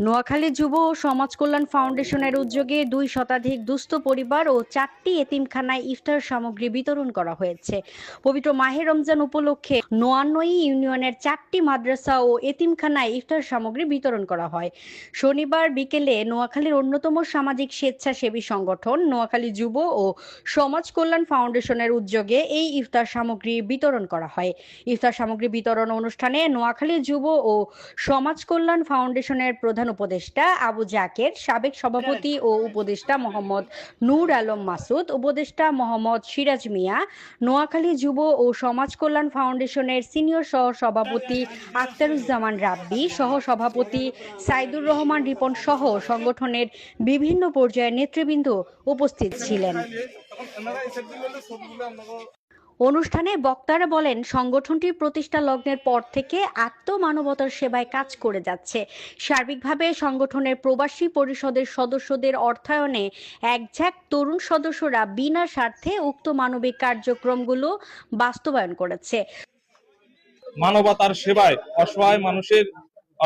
নোয়াখালী যুব ও সমাজ কল্যাণ ফাউন্ডেশনের উদ্যোগে 2 শতাধিক দুস্থ পরিবার ও 4টি এতিমখানায় ইফতার সামগ্রী বিতরণ করা হয়েছে। পবিত্র মাহে রমজান উপলক্ষে নোয়ানই ইউনিয়নের 4টি মাদ্রাসা ও এতিমখানায় ইফতার সামগ্রী বিতরণ করা হয়। শনিবার বিকেলে নোয়াখালীর অন্যতম সামাজিক স্বেচ্ছাসেবী সংগঠন নোয়াখালী যুব ও সমাজ কল্যাণ ফাউন্ডেশনের উদ্যোগে এই ইফতার সামগ্রী বিতরণ করা হয়। ইফতার সামগ্রী বিতরণ অনুষ্ঠানে নোয়াখালী যুব ও সমাজ কল্যাণ ফাউন্ডেশনের প্রধান উপদেষ্টা আবু জাকের, সাবেক সভাপতি ও উপদেষ্টা মোহাম্মদ নূর আলম মাসুদ, উপদেষ্টা মোহাম্মদ সিরাজ মিয়া, নোয়াখালী যুব ও সমাজ কল্যাণ ফাউন্ডেশনের সিনিয়র সহ সভাপতি আখতারুজ্জামান রাব্বি, সহ সভাপতি সাইদুর রহমান রিপন সহ সংগঠনের বিভিন্ন পর্যায়ের নেতৃবৃন্দ উপস্থিত ছিলেন। অনুষ্ঠানে বক্তারা বলেন, সংগঠনটির প্রতিষ্ঠা লগ্নের পর থেকে আত্মমানবতার সেবায় কাজ করে যাচ্ছে। সার্বিকভাবে সংগঠনের প্রবাসী পরিষদের সদস্যদের অর্থায়নে একঝাঁক তরুণ সদস্যরা বিনা স্বার্থে উক্ত মানবিক কার্যক্রমগুলো বাস্তবায়ন করেছে। মানবতার সেবায়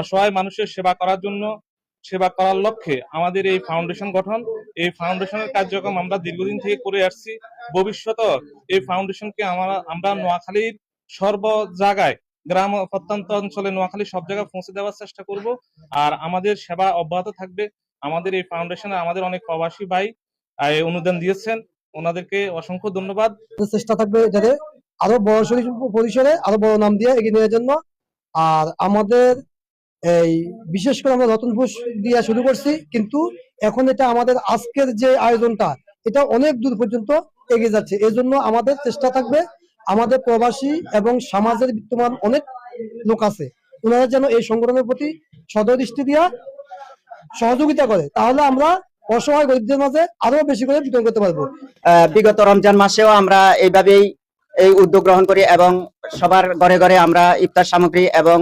অসহায় মানুষের সেবা করার লক্ষ্যে আমাদের এই ফাউন্ডেশন গঠন। এই ফাউন্ডেশনের কার্যক্রম আমরা দীর্ঘদিন থেকে করে আসছি। ভবিষ্যতে এই ফাউন্ডেশনকে আমরা নোয়াখালীর সর্ব জায়গায়, গ্রাম প্রত্যন্ত অঞ্চলে নোয়াখালীর সব জায়গায় পৌঁছে দেওয়ার চেষ্টা করব। আর আমাদের সেবা অব্যাহত থাকবে। আমাদের এই ফাউন্ডেশনে আমাদের অনেক প্রবাসী ভাই অনুদান দিয়েছেন, ওনাদেরকে অসংখ্য ধন্যবাদ। চেষ্টা থাকবে যাতে আরো বড় পরিসরে আরো বড় নাম দিয়ে এগিয়ে নেওয়ার জন্য। আর আমাদের এই বিশেষ করে আমরা রতনপুর দিয়ে শুরু করছি, কিন্তু এখন এটা আমাদের আজকের যে আয়োজনটা, এটা অনেক দূর পর্যন্ত এগিয়ে যাচ্ছে। এজন্য আমাদের চেষ্টা থাকবে, আমাদের প্রবাসী এবং সমাজের বিদ্যমান অনেক লোক আছে, ওনারা যেন এই সংগঠনের প্রতি সদদৃষ্টি দিয়া সহযোগিতা করে, তাহলে আমরা অসহায় গরিবদের মাঝে আরো বেশি করে বিতরণ করতে পারবো। বিগত রমজান মাসেও আমরা এইভাবেই এই উদ্যোগ গ্রহণ করি এবং সবার ঘরে ঘরে আমরা ইফতার সামগ্রী এবং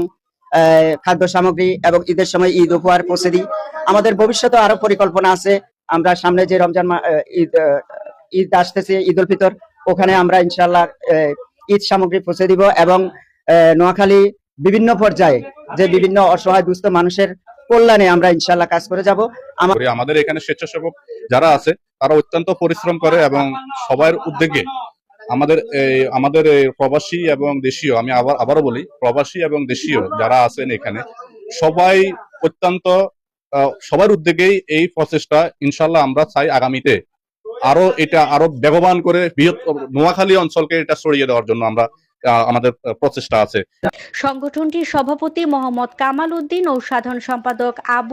খাদ্য সামগ্রী এবং ঈদের সময় ঈদ উপহার পৌঁছে দিই। আমাদের ভবিষ্যতে আরো পরিকল্পনা আছে। আমরা সামনে যে রমজান ঈদ আসতেছে, ঈদ উল ফিতর, ওখানে আমরা ইনশাআল্লাহ ঈদ সামগ্রী পৌঁছে দিব এবং নোয়াখালী বিভিন্ন পর্যায়ে যে বিভিন্ন অসহায় দুস্থ মানুষের কল্যাণে আমরা ইনশাআল্লাহ কাজ করে যাব। আমাদের এখানে স্বেচ্ছাসেবক যারা আছে তারা অত্যন্ত পরিশ্রম করে এবং সবার উদ্যোগে আমাদের প্রবাসী এবং দেশীয়, আমি আবারও বলি, প্রবাসী এবং দেশীয় যারা আছেন এখানে সবাই অত্যন্ত সবার উদ্যোগেই এই প্রচেষ্টা। ইনশাল্লাহ আমরা চাই আগামীতে এটা আরো বেগবান করে নোয়াখালী অঞ্চলকে এটা ছড়িয়ে দেওয়ার জন্য আমাদের প্রচেষ্টা আছে। সংগঠনটির সভাপতি মোহাম্মদ কামাল উদ্দিন ও সাধারণ সম্পাদক আবু